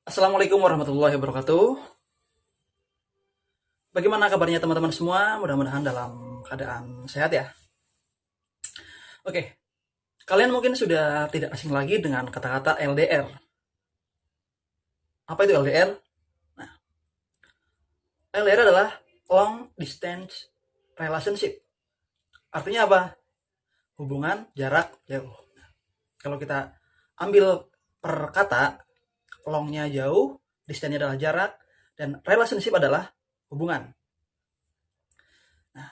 Assalamualaikum warahmatullahi wabarakatuh. Bagaimana kabarnya teman-teman semua? Mudah-mudahan dalam keadaan sehat ya. Oke, kalian mungkin sudah tidak asing lagi dengan kata-kata LDR. Apa itu LDR? Nah, LDR adalah Long Distance Relationship. Artinya apa? Hubungan jarak jauh. Kalau kita ambil per kata, longnya jauh, distance adalah jarak, dan relationship adalah hubungan. Nah,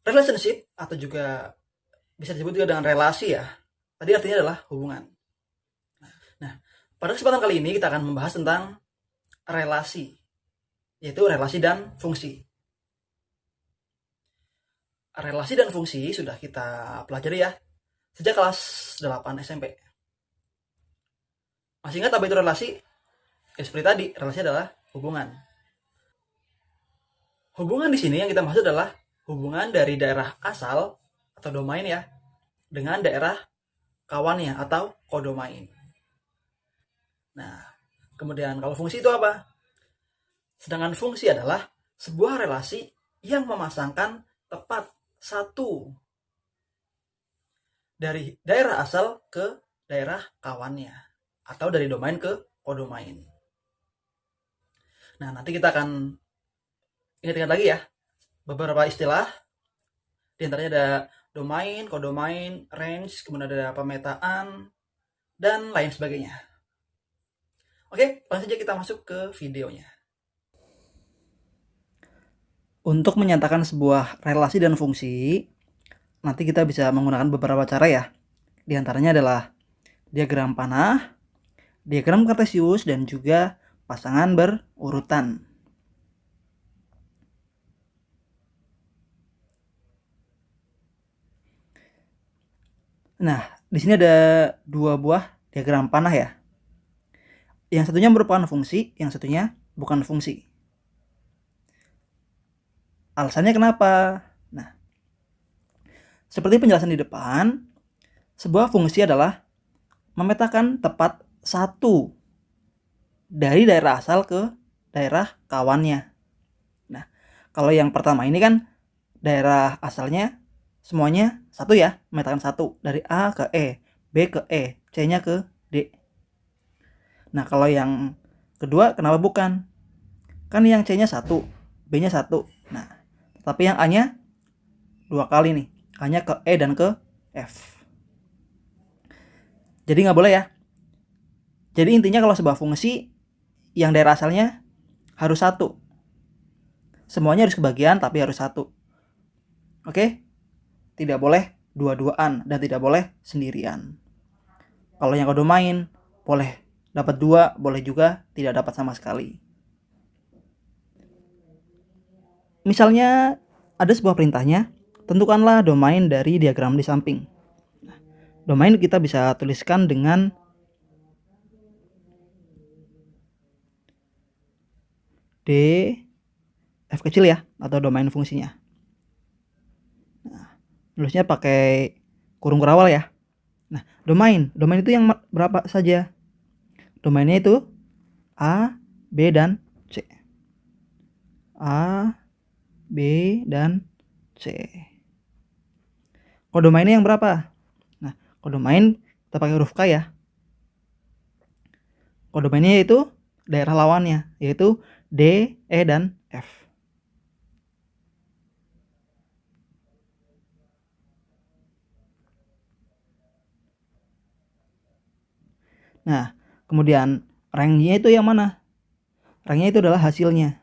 relationship atau juga bisa disebut juga dengan relasi ya. Tadi artinya adalah hubungan. Nah, pada kesempatan kali ini kita akan membahas tentang relasi, yaitu relasi dan fungsi. Relasi dan fungsi sudah kita pelajari ya, sejak kelas 8 SMP. Masih ingat apa itu relasi? Ya seperti tadi, relasi adalah hubungan. Hubungan di sini yang kita maksud adalah hubungan dari daerah asal atau domain ya, dengan daerah kawannya atau kodomain. Nah, kemudian kalau fungsi itu apa? Sedangkan fungsi adalah sebuah relasi yang memasangkan tepat satu dari daerah asal ke daerah kawannya atau dari domain ke kodomain. Nah, nanti kita akan ingat-ingat lagi ya beberapa istilah. Di antaranya ada domain, kodomain, range, kemudian ada pemetaan, dan lain sebagainya. Oke, langsung saja kita masuk ke videonya. Untuk menyatakan sebuah relasi dan fungsi, nanti kita bisa menggunakan beberapa cara ya. Di antaranya adalah diagram panah, diagram kartesius, dan juga pasangan berurutan. Nah, di sini ada dua buah diagram panah ya. Yang satunya merupakan fungsi, yang satunya bukan fungsi. Alasannya kenapa? Nah, seperti penjelasan di depan, sebuah fungsi adalah memetakan tepat satu dari daerah asal ke daerah kawannya. Nah, kalau yang pertama ini kan daerah asalnya semuanya satu ya, memetakan satu dari A ke E, B ke E, C-nya ke D. Nah, kalau yang kedua kenapa bukan? Kan yang C-nya satu, B-nya satu. Nah, tapi yang A-nya dua kali nih, A-nya ke E dan ke F. Jadi nggak boleh ya. Jadi intinya kalau sebuah fungsi yang daerah asalnya harus satu. Semuanya harus kebagian tapi harus satu. Oke? Tidak boleh dua-duaan dan tidak boleh sendirian. Kalau yang kodomain boleh dapat dua, boleh juga tidak dapat sama sekali. Misalnya ada sebuah perintahnya, tentukanlah domain dari diagram di samping. Domain kita bisa tuliskan dengan D F kecil ya, atau domain fungsinya. Nah, tulisnya pakai kurung kurawal ya. Nah, domain itu yang berapa saja? Domainnya itu A, B, dan C. A, B, dan C. Kodomainnya yang berapa? Nah, kodomain kita pakai huruf K ya. Kodomainnya yaitu daerah lawannya, yaitu D, E, dan F. Nah, kemudian rank-nya itu yang mana? Rank-nya itu adalah hasilnya.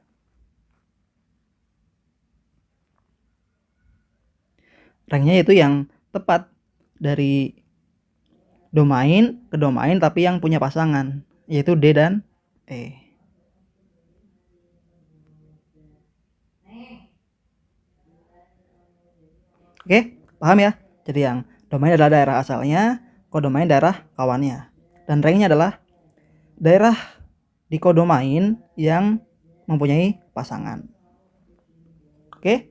Rank-nya itu yang tepat dari domain ke domain tapi yang punya pasangan, yaitu D dan E. Oke, paham ya? Jadi yang domain adalah daerah asalnya, kodomain daerah kawannya. Dan ranknya adalah daerah di kodomain yang mempunyai pasangan. Oke?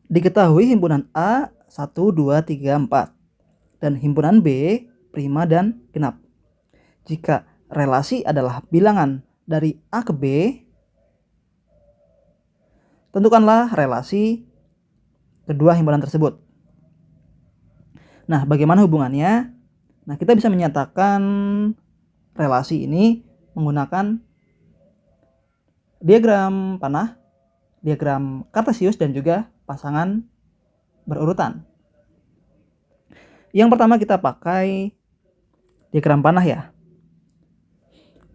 Diketahui himpunan A 1, 2, 3, 4 dan himpunan B prima dan genap. Jika relasi adalah bilangan dari A ke B, tentukanlah relasi kedua himpunan tersebut. Nah, bagaimana hubungannya? Nah, kita bisa menyatakan relasi ini menggunakan diagram panah, diagram kartesius, dan juga pasangan berurutan. Yang pertama kita pakai diagram panah ya.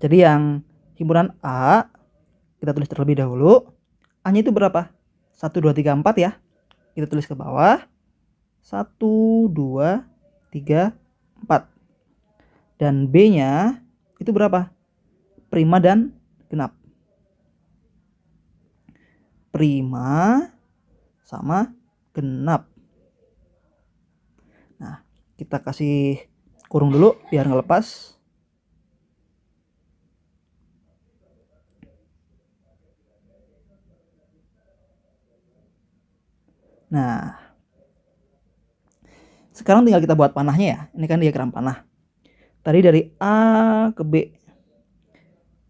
Jadi yang himpunan A kita tulis terlebih dahulu. A-nya itu berapa? 1, 2, 3, 4 ya. Kita tulis ke bawah. 1, 2, 3, 4. Dan B-nya itu berapa? Prima dan genap. Prima sama genap. Nah, kita kasih kurung dulu biar ngelepas. Nah, sekarang tinggal kita buat panahnya ya. Ini kan diagram panah. Tadi dari A ke B.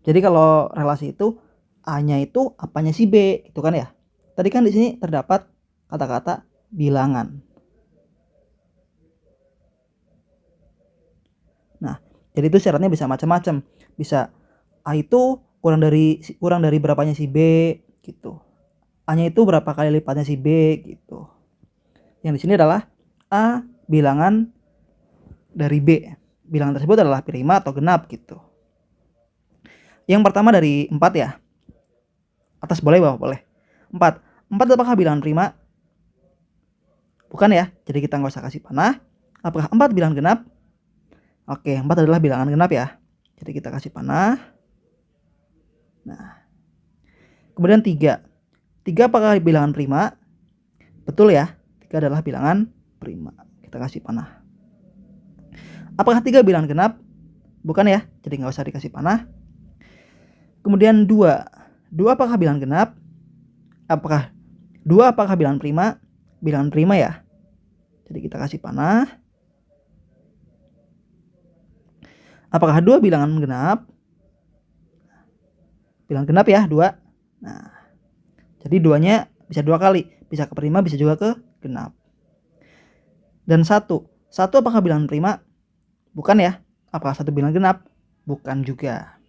Jadi kalau relasi itu A-nya itu apanya si B, itu kan ya. Tadi kan di sini terdapat kata-kata bilangan. Nah, jadi itu syaratnya bisa macam-macam. Bisa A itu kurang dari berapanya si B gitu. A-nya itu berapa kali lipatnya si B gitu. Yang di sini adalah A bilangan dari B. Bilangan tersebut adalah prima atau genap gitu. Yang pertama dari 4 ya. Atas boleh, bawah boleh. 4. 4 apakah bilangan prima? Bukan ya. Jadi kita nggak usah kasih panah. Apakah 4 bilangan genap? Oke, 4 adalah bilangan genap ya. Jadi kita kasih panah. Nah. Kemudian 3. 3 apakah bilangan prima? Betul ya. 3 adalah bilangan prima. Kita kasih panah. Apakah 3 bilangan genap? Bukan ya. Jadi nggak usah dikasih panah. Kemudian 2. 2 apakah bilangan genap? Apakah 2 apakah bilangan prima? Bilangan prima ya. Jadi kita kasih panah. Apakah 2 bilangan genap? Bilangan genap ya, 2. Nah, jadi 2-nya bisa 2 kali. Bisa ke prima, bisa juga ke genap. Dan 1. 1 apakah bilangan prima? Bukan ya. Apakah 1 bilangan genap? Bukan juga.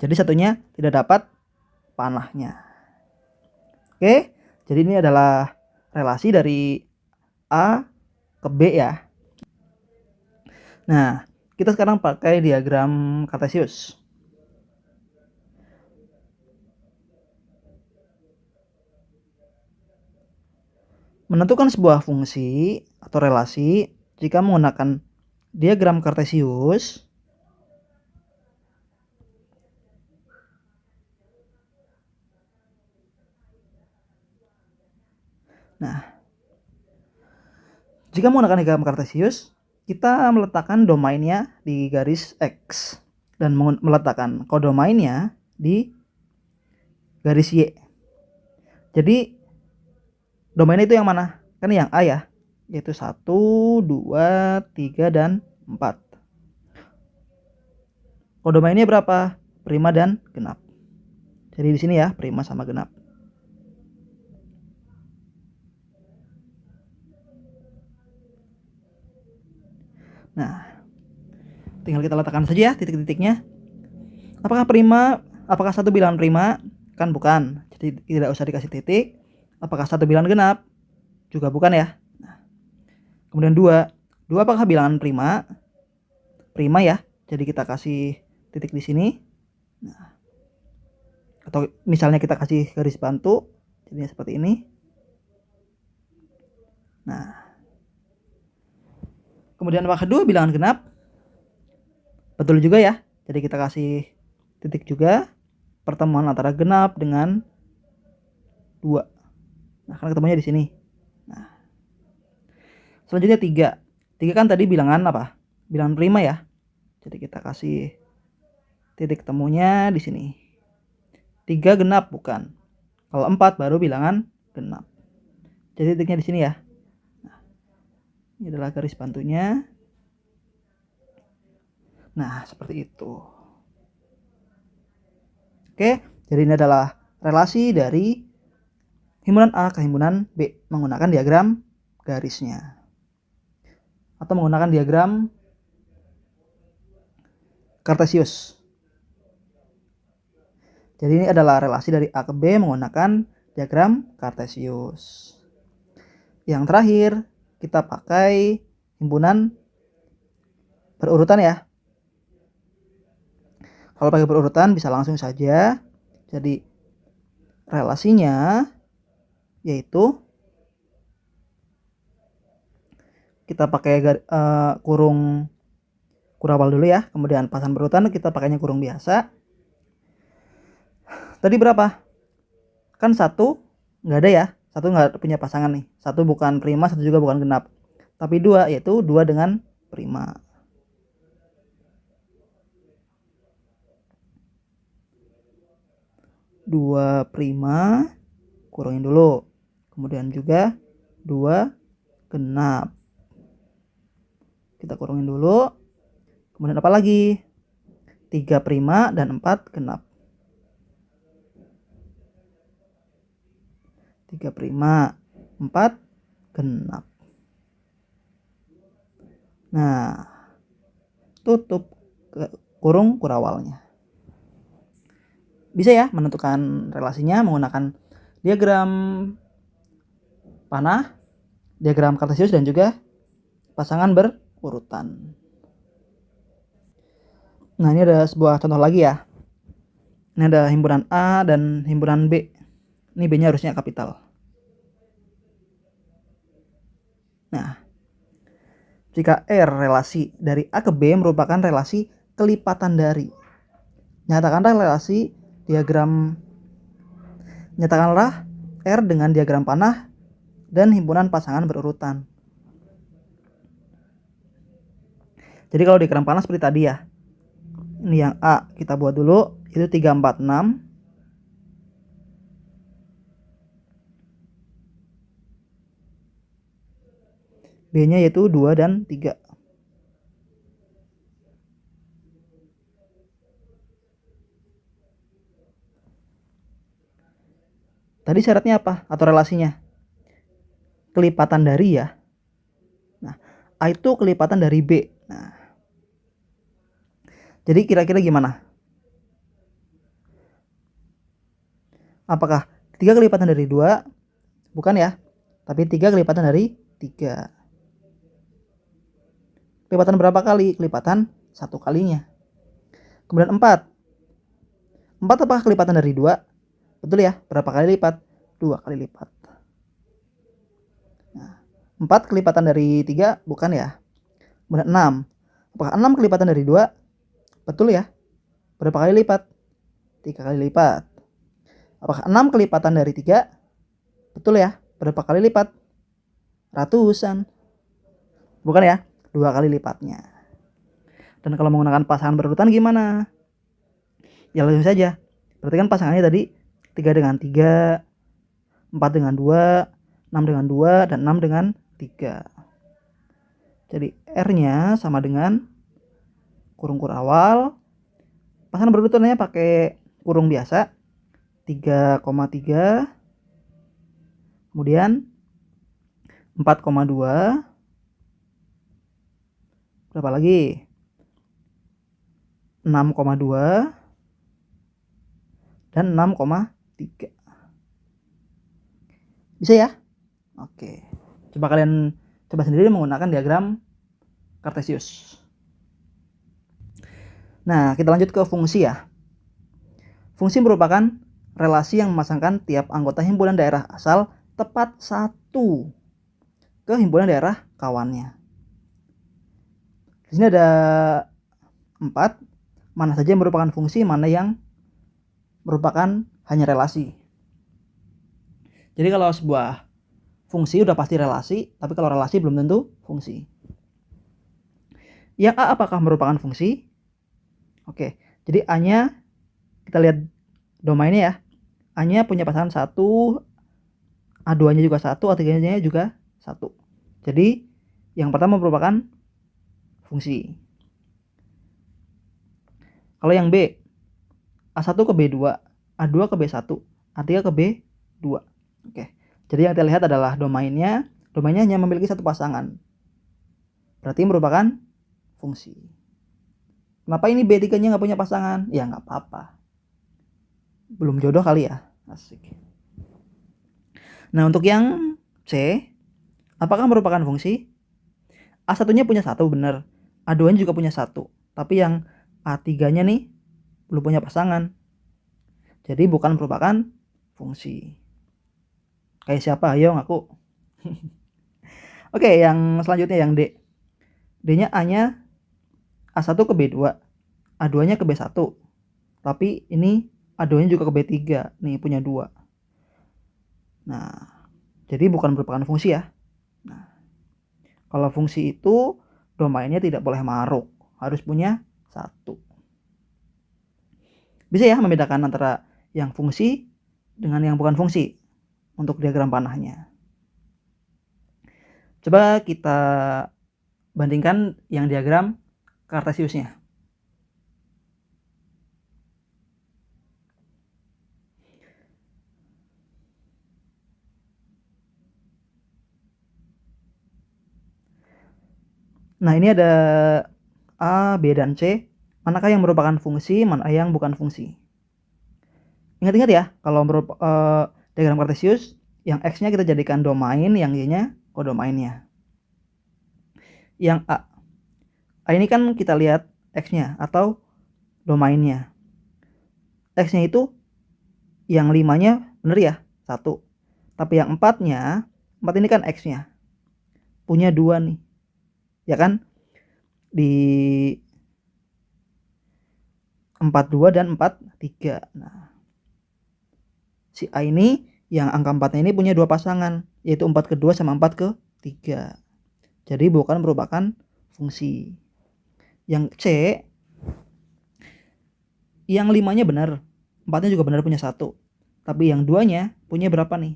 Jadi satunya tidak dapat panahnya. Oke, jadi ini adalah relasi dari A ke B ya. Nah, kita sekarang pakai diagram kartesius. Menentukan sebuah fungsi atau relasi jika menggunakan diagram kartesius, nah, jika menggunakan diagram kartesius, kita meletakkan domainnya di garis X dan meletakkan kodomainnya di garis Y. Jadi domainnya itu yang mana? Kan yang A ya, yaitu 1, 2, 3, dan 4. Kodomainnya berapa? Prima dan genap. Jadi di sini ya, prima sama genap. Nah, tinggal kita letakkan saja titik-titiknya. Apakah prima? Apakah 1 bilangan prima? Kan bukan. Jadi tidak usah dikasih titik. Apakah 1 bilangan genap? Juga bukan ya. Nah, kemudian 2. 2 apakah bilangan prima? Prima ya. Jadi kita kasih titik di sini. Nah, atau misalnya kita kasih garis bantu. Jadinya seperti ini. Nah, kemudian apakah 2 bilangan genap? Betul juga ya. Jadi kita kasih titik juga. Pertemuan antara genap dengan 2. Nah, kan ketemunya di sini. Nah, selanjutnya 3. 3 kan tadi bilangan apa? Bilangan prima ya. Jadi kita kasih titik temunya di sini. 3 genap bukan. Kalau 4 baru bilangan genap. Jadi titiknya di sini ya. Nah, ini adalah garis bantunya. Nah, seperti itu. Oke, jadi ini adalah relasi dari himpunan A ke himpunan B menggunakan diagram garisnya. Atau menggunakan diagram Kartesius. Jadi ini adalah relasi dari A ke B menggunakan diagram Kartesius. Yang terakhir, kita pakai himpunan berurutan ya. Kalau pakai berurutan bisa langsung saja. Jadi relasinya yaitu kita pakai kurung kurawal dulu ya. Kemudian pasangan berurutan kita pakainya kurung biasa. Tadi berapa? Kan satu nggak ada ya. Satu nggak punya pasangan nih. Satu bukan prima, satu juga bukan genap. Tapi dua, yaitu dua dengan prima. Dua prima, kurangin dulu. Kemudian juga dua genap. Kita kurangin dulu. Kemudian apa lagi? 3 prima dan 4 genap. 3 prima, 4 genap. Nah, tutup kurung kurawalnya. Bisa ya menentukan relasinya menggunakan diagram panah, diagram Kartesius, dan juga pasangan berurutan. Nah, ini ada sebuah contoh lagi ya. Ini ada himpunan A dan himpunan B. Ini B-nya harusnya kapital. Nah, jika R relasi dari A ke B merupakan relasi kelipatan dari. Nyatakanlah R dengan diagram panah dan himpunan pasangan berurutan. Jadi kalau diagram panah seperti tadi ya. Ini yang A kita buat dulu, itu 3, 4, 6. B-nya yaitu 2 dan 3. Tadi syaratnya apa? Atau relasinya? Kelipatan dari ya. Nah, A itu kelipatan dari B. Nah, jadi kira-kira gimana? Apakah 3 kelipatan dari 2? Bukan ya. Tapi 3 kelipatan dari 3. Kelipatan berapa kali? Kelipatan 1 kalinya. Kemudian 4. 4 apakah kelipatan dari 2? Betul ya. Berapa kali lipat? 2 kali lipat. Nah, 4 kelipatan dari 3? Bukan ya. Kemudian 6. Apakah 6 kelipatan dari 2? Betul ya. Berapa kali lipat? 3 kali lipat. Apakah 6 kelipatan dari 3? Betul ya. Berapa kali lipat? Ratusan. Bukan ya. 2 kali lipatnya. Dan kalau menggunakan pasangan berurutan gimana? Ya langsung saja. Berarti kan pasangannya tadi 3 dengan 3, 4 dengan 2, 6 dengan 2, dan 6 dengan 3. Jadi R-nya sama dengan kurung kurawal. Pasangan berurutannya pakai kurung biasa. 3,3. Kemudian 4,2. Berapa lagi? 6,2 dan 6,3. Bisa ya? Oke. Coba kalian coba sendiri menggunakan diagram Kartesius. Nah, kita lanjut ke fungsi ya. Fungsi merupakan relasi yang memasangkan tiap anggota himpunan daerah asal tepat satu ke himpunan daerah kawannya. Di sini ada 4. Mana saja yang merupakan fungsi, mana yang merupakan hanya relasi. Jadi kalau sebuah fungsi udah pasti relasi, tapi kalau relasi belum tentu fungsi. Yang A apakah merupakan fungsi? Oke, jadi A-nya kita lihat domainnya ya. A-nya punya pasangan 1, A2-nya juga 1, A3-nya juga 1. Jadi yang pertama merupakan fungsi. Kalau yang B, A1 ke B2, A2 ke B1, A3 ke B2. Oke. Jadi yang kita lihat adalah domainnya hanya memiliki satu pasangan. Berarti merupakan fungsi. Kenapa ini B3-nya nggak punya pasangan? Ya nggak apa-apa. Belum jodoh kali ya. Asik. Nah, untuk yang C, apakah merupakan fungsi? A1-nya punya satu, benar. A2-nya juga punya satu. Tapi yang A3-nya nih belum punya pasangan. Jadi bukan merupakan fungsi. Kayak siapa? Ayo ngaku. Oke, yang selanjutnya yang D. D-nya A-nya A1 ke B2, A2-nya ke B1. Tapi ini A2-nya juga ke B3. Nih punya 2. Nah, jadi bukan merupakan fungsi ya. Nah, kalau fungsi itu domainnya tidak boleh maruk. Harus punya 1. Bisa ya membedakan antara yang fungsi dengan yang bukan fungsi untuk diagram panahnya. Coba kita bandingkan yang diagram Cartesiusnya. Nah, ini ada A, B, dan C. Manakah yang merupakan fungsi, mana yang bukan fungsi? Ingat-ingat ya, kalau diagram Cartesius, yang X-nya kita jadikan domain, yang Y-nya kodomainnya. Yang A ini kan kita lihat X-nya atau domainnya. X-nya itu yang 5-nya bener ya, 1. Tapi yang 4-nya, 4 ini kan X-nya. Punya 2 nih. Ya kan? Di 42 dan 43. Nah, si A ini yang angka 4-nya ini punya 2 pasangan, yaitu 4 ke 2 sama 4 ke 3. Jadi bukan merupakan fungsi. Yang C, yang 5-nya benar, 4-nya juga benar punya 1. Tapi yang 2-nya punya berapa nih?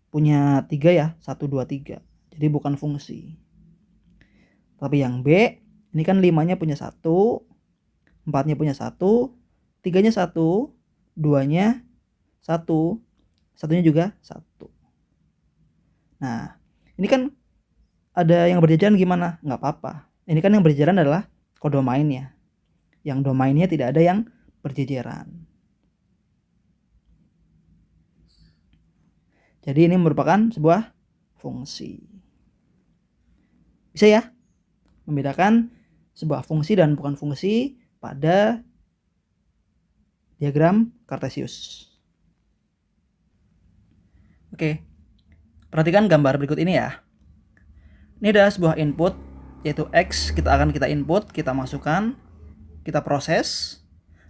Punya 3 ya, 1, 2, 3. Jadi bukan fungsi. Tapi yang B, ini kan 5-nya punya 1, 4-nya punya 1, 3-nya 1, 2-nya 1, 1-nya juga 1. Nah, ini kan ada yang berjajaran gimana? Nggak apa-apa. Ini kan yang berjajaran adalah kodomainnya. Yang domainnya tidak ada yang berjajaran. Jadi ini merupakan sebuah fungsi. Bisa ya membedakan sebuah fungsi dan bukan fungsi pada diagram Cartesius. Oke, perhatikan gambar berikut ini ya. Ini adalah sebuah input, yaitu X kita input, kita masukkan, kita proses,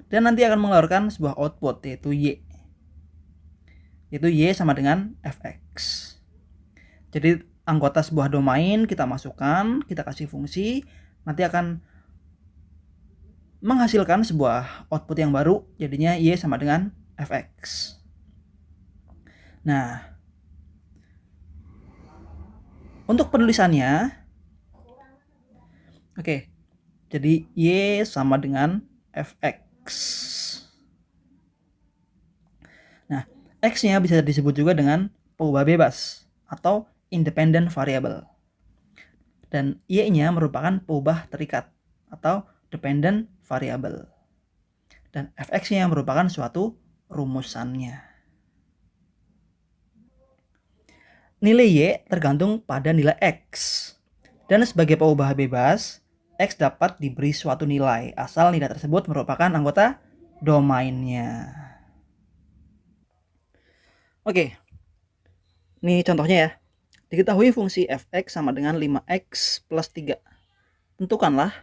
dan nanti akan mengeluarkan sebuah output, yaitu Y. Yaitu Y sama dengan Fx. Jadi anggota sebuah domain kita masukkan, kita kasih fungsi, nanti akan menghasilkan sebuah output yang baru, jadinya Y sama dengan Fx. Nah, untuk penulisannya, oke, jadi Y sama dengan Fx. Nah, X-nya bisa disebut juga dengan pengubah bebas atau independent variable. Dan Y-nya merupakan pengubah terikat atau dependent variable. Dan Fx-nya merupakan suatu rumusannya. Nilai Y tergantung pada nilai X. Dan sebagai pengubah bebas, X dapat diberi suatu nilai asal nilai tersebut merupakan anggota domainnya. Oke, ini contohnya ya. Diketahui fungsi Fx sama dengan 5x plus 3. Tentukanlah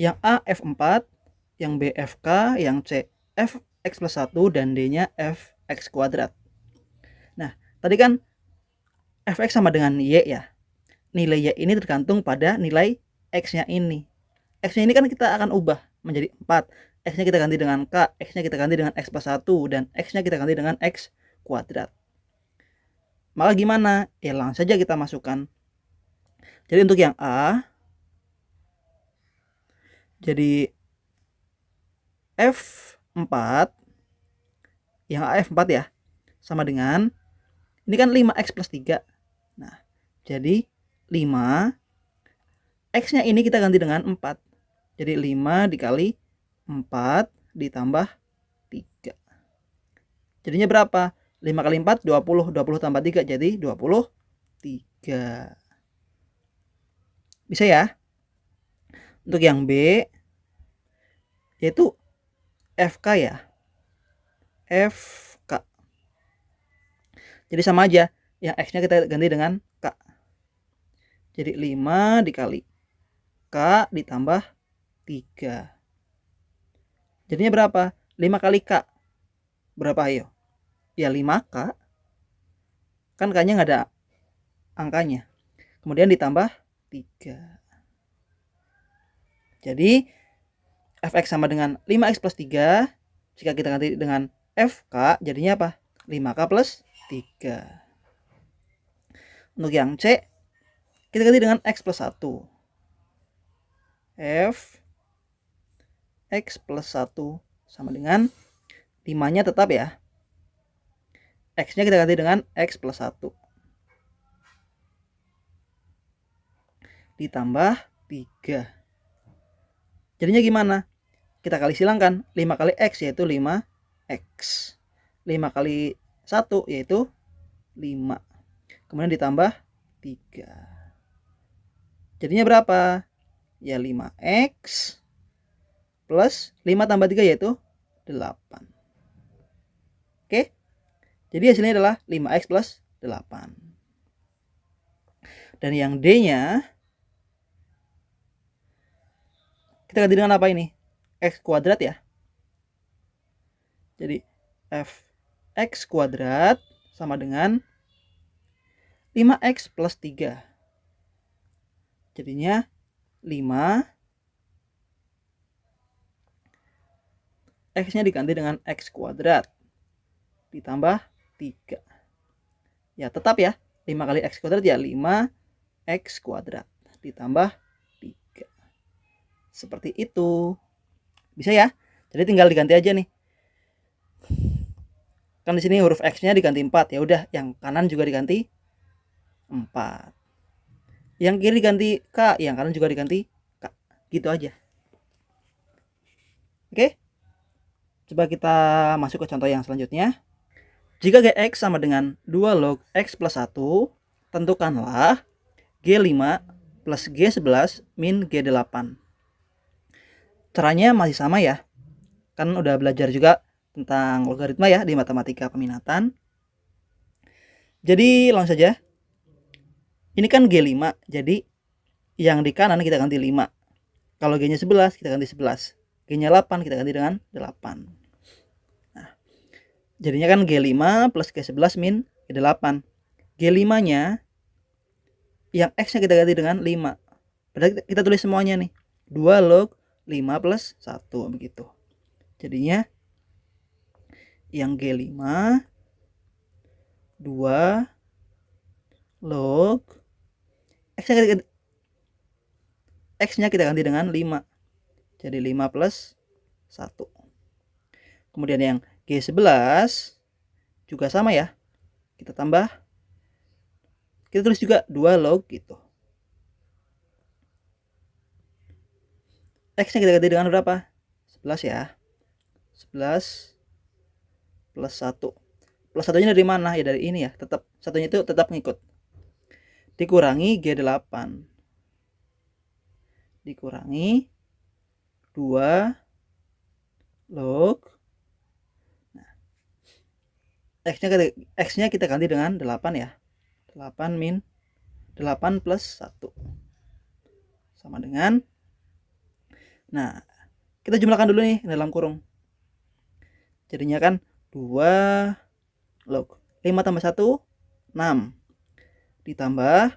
yang A F4, yang B Fk, yang C Fx plus 1, dan D-nya Fx kuadrat. Nah, tadi kan Fx sama dengan Y ya. Nilai Y ini tergantung pada nilai X-nya ini. X-nya ini kan kita akan ubah menjadi 4. X-nya kita ganti dengan K, X-nya kita ganti dengan X plus 1, dan X-nya kita ganti dengan X kuadrat. Maka gimana? Ya langsung saja kita masukkan. Jadi untuk yang A, Jadi F4 yang F4 ya sama dengan ini kan 5x plus 3. Nah, jadi 5 X-nya ini kita ganti dengan 4. Jadi 5 dikali 4 ditambah 3. Jadinya berapa? 5 kali 4 20. 20 tambah 3 jadi 23. Bisa ya? Untuk yang B yaitu FK ya. FK. Jadi sama aja. Yang X-nya kita ganti dengan K. Jadi 5 dikali K ditambah 3. Jadinya berapa? 5 kali K. Berapa ayo? Ya 5K. Kan K-nya nggak ada angkanya. Kemudian ditambah 3. Jadi Fx sama dengan 5x plus 3. Jika kita ganti dengan Fk, jadinya apa? 5K plus 3. Untuk yang C, kita ganti dengan X plus 1. F X plus 1 sama dengan 5-nya tetap ya. X-nya kita ganti dengan X plus 1. Ditambah 3. Jadinya gimana? Kita kali silangkan. 5 kali X yaitu 5X. 5 kali 1 yaitu 5. Kemudian ditambah 3. Jadinya berapa? Ya 5X plus 5 tambah 3 yaitu 8. Oke. Jadi hasilnya adalah 5X plus 8. Dan yang D-nya kita ganti dengan apa ini? X kuadrat ya. Jadi Fx kuadrat sama dengan 5X plus 3. Jadinya 5 X-nya diganti dengan X kuadrat ditambah 3. Ya tetap ya, 5 kali X kuadrat ya 5X kuadrat ditambah 3. Seperti itu. Bisa ya? Jadi tinggal diganti aja nih. Kan di sini huruf X-nya diganti 4. Ya udah, yang kanan juga diganti 4. Yang kiri diganti K, yang kanan juga diganti K. Gitu aja. Oke? Coba kita masuk ke contoh yang selanjutnya. Jika Gx sama dengan 2 log X plus 1, tentukanlah G5 plus G11 min G8. Caranya masih sama ya. Kan udah belajar juga tentang logaritma ya di matematika peminatan. Jadi langsung saja. Ini kan G5, jadi yang di kanan kita ganti 5. Kalau G-nya 11, kita ganti 11. G-nya 8, kita ganti dengan 8. Nah, jadinya kan G5 plus G11 min G8. G5-nya, yang X-nya kita ganti dengan 5. Berarti kita tulis semuanya nih. 2 log 5 plus 1, begitu. Jadinya, yang G5, 2 log X-nya kita ganti dengan 5. Jadi 5 plus 1. Kemudian yang G11 juga sama ya. Kita tambah. Kita tulis juga 2 log gitu. X-nya kita ganti dengan berapa? 11 ya. 11 plus 1. Plus 1-nya dari mana? Ya dari ini ya. Tetap satunya itu tetap ngikut. Dikurangi G8. Dikurangi 2 log. Nah, X-nya kita ganti dengan 8 ya. 8 min 8 plus 1. Sama dengan. Nah, kita jumlahkan dulu nih dalam kurung. Jadinya kan 2 log 5 tambah 1 6 ditambah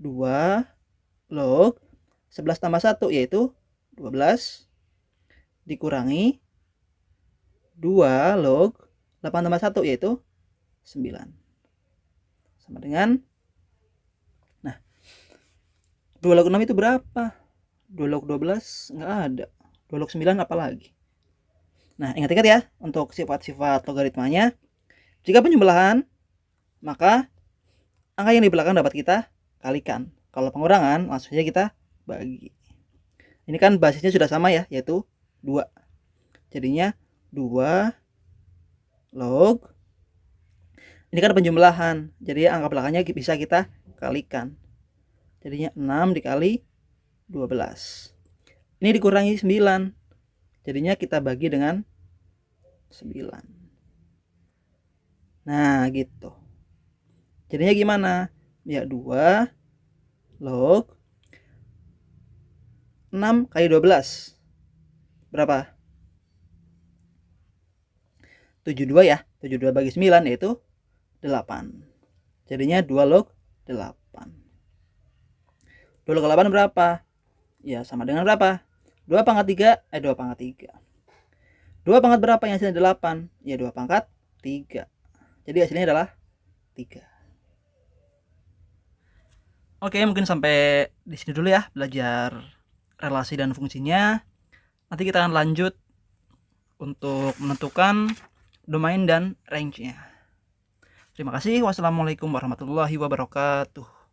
2 log 11 tambah 1 yaitu 12 dikurangi 2 log 8 tambah 1 yaitu 9. Sama dengan, nah 2 log 6 itu berapa? 2 log 12 nggak ada. 2 log 9 apalagi. Nah, ingat-ingat ya untuk sifat-sifat logaritmanya. Jika penjumlahan, maka angka yang di belakang dapat kita kalikan. Kalau pengurangan, langsung saja kita bagi. Ini kan basisnya sudah sama ya, yaitu 2. Jadinya 2 log. Ini kan penjumlahan, jadi angka belakangnya bisa kita kalikan. Jadinya 6 dikali 12. Ini dikurangi 9. Jadinya kita bagi dengan 9. Nah, gitu. Jadinya gimana? Ya, 2 log 6 kali 12. Berapa? 72 ya. 72 bagi 9 yaitu 8. Jadinya 2 log 8. 2 log 8 berapa? Ya, sama dengan berapa? 2 pangkat 3, 2 pangkat 3. 2 pangkat berapa yang hasilnya 8? Ya, 2 pangkat 3. Jadi hasilnya adalah 3. Oke, mungkin sampai di sini dulu ya belajar relasi dan fungsinya. Nanti kita akan lanjut untuk menentukan domain dan range-nya. Terima kasih. Wassalamualaikum warahmatullahi wabarakatuh.